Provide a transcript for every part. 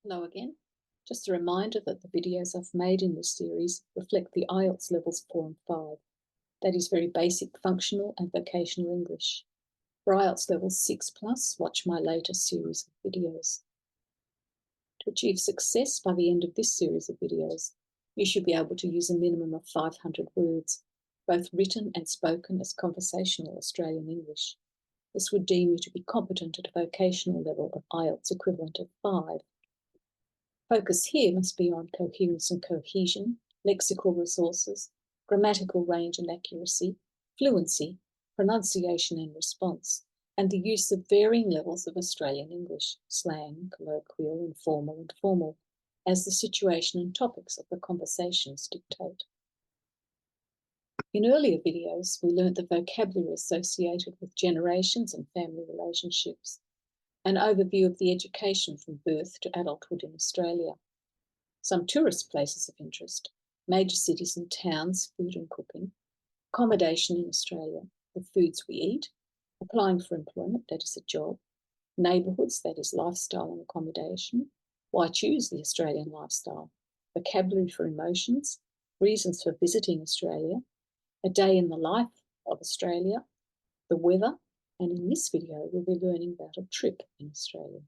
Hello again. Just a reminder that the videos I've made in this series reflect the IELTS levels 4 and 5. That is very basic functional and vocational English. For IELTS level 6+, watch my later series of videos. To achieve success by the end of this series of videos, you should be able to use a minimum of 500 words, both written and spoken as conversational Australian English. This would deem you to be competent at a vocational level of IELTS equivalent of 5. Focus here must be on coherence and cohesion, lexical resources, grammatical range and accuracy, fluency, pronunciation and response, and the use of varying levels of Australian English, slang, colloquial, informal and formal, as the situation and topics of the conversations dictate. In earlier videos, we learnt the vocabulary associated with generations and family relationships, an overview of the education from birth to adulthood in Australia, some tourist places of interest, major cities and towns, food and cooking, accommodation in Australia, the foods we eat, applying for employment, that is a job, neighbourhoods, that is lifestyle and accommodation, why choose the Australian lifestyle, vocabulary for emotions, reasons for visiting Australia, a day in the life of Australia, the weather, and in this video we'll be learning about a trip in Australia.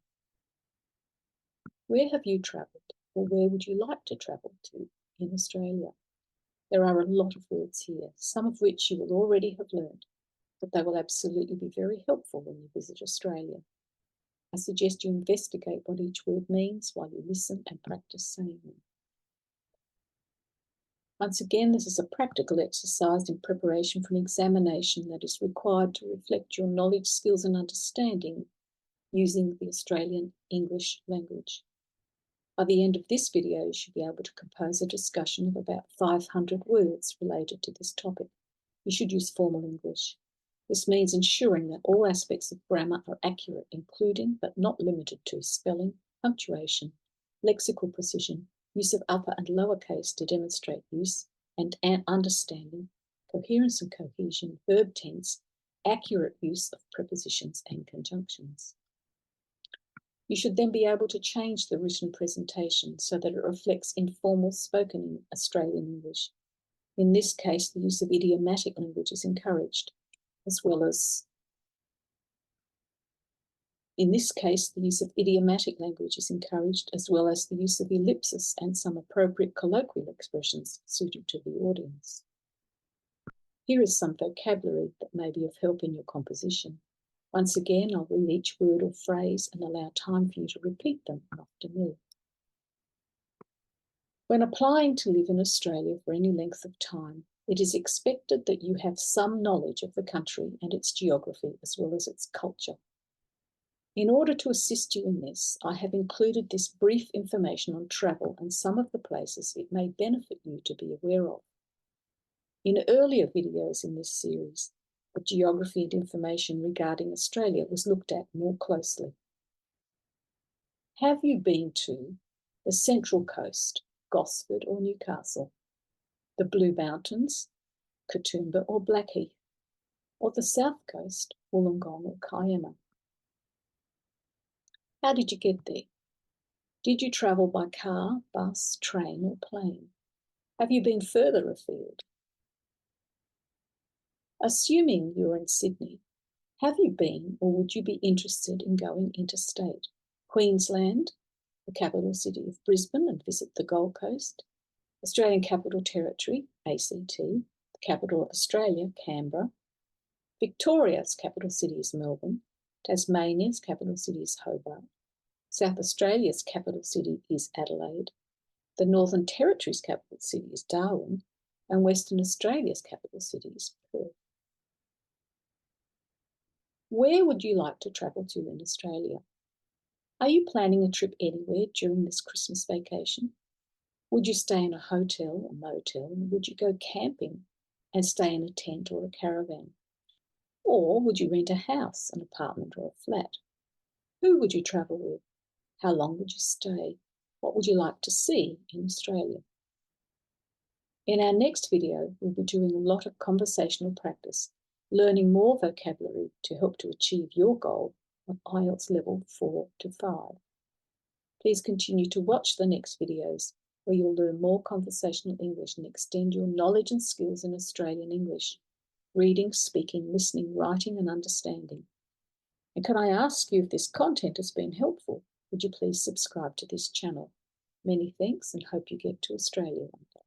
Where have you travelled, or where would you like to travel to in Australia? There are a lot of words here, some of which you will already have learned, but they will absolutely be very helpful when you visit Australia. I suggest you investigate what each word means while you listen and practice saying them. Once again, this is a practical exercise in preparation for an examination that is required to reflect your knowledge, skills and understanding using the Australian English language. By the end of this video, you should be able to compose a discussion of about 500 words related to this topic. You should use formal English. This means ensuring that all aspects of grammar are accurate, including but not limited to spelling, punctuation, lexical precision, use of upper and lowercase to demonstrate use and understanding, coherence and cohesion, verb tense, accurate use of prepositions and conjunctions. You should then be able to change the written presentation so that it reflects informal spoken Australian English. In this case, the use of idiomatic language is encouraged, as well as the use of ellipsis and some appropriate colloquial expressions suited to the audience. Here is some vocabulary that may be of help in your composition. Once again, I'll read each word or phrase and allow time for you to repeat them after me. When applying to live in Australia for any length of time, it is expected that you have some knowledge of the country and its geography as well as its culture. In order to assist you in this, I have included this brief information on travel and some of the places it may benefit you to be aware of. In earlier videos in this series, the geography and information regarding Australia was looked at more closely. Have you been to the Central Coast, Gosford or Newcastle, the Blue Mountains, Katoomba or Blackheath, or the South Coast, Wollongong or Kiama? How did you get there? Did you travel by car, bus, train or plane? Have you been further afield? Assuming you're in Sydney, have you been or would you be interested in going interstate? Queensland, the capital city of Brisbane, and visit the Gold Coast. Australian Capital Territory, ACT, the capital of Australia, Canberra. Victoria's capital city is Melbourne. Tasmania's capital city is Hobart. South Australia's capital city is Adelaide. The Northern Territory's capital city is Darwin. And Western Australia's capital city is Perth. Where would you like to travel to in Australia? Are you planning a trip anywhere during this Christmas vacation? Would you stay in a hotel or motel, and would you go camping and stay in a tent or a caravan? Or would you rent a house, an apartment or a flat? Who would you travel with? How long would you stay? What would you like to see in Australia? In our next video, we'll be doing a lot of conversational practice, learning more vocabulary to help to achieve your goal of IELTS level 4 to 5. Please continue to watch the next videos where you'll learn more conversational English and extend your knowledge and skills in Australian English, reading, speaking, listening, writing and understanding. And can I ask you, if this content has been helpful, would you please subscribe to this channel? Many thanks and hope you get to Australia one day.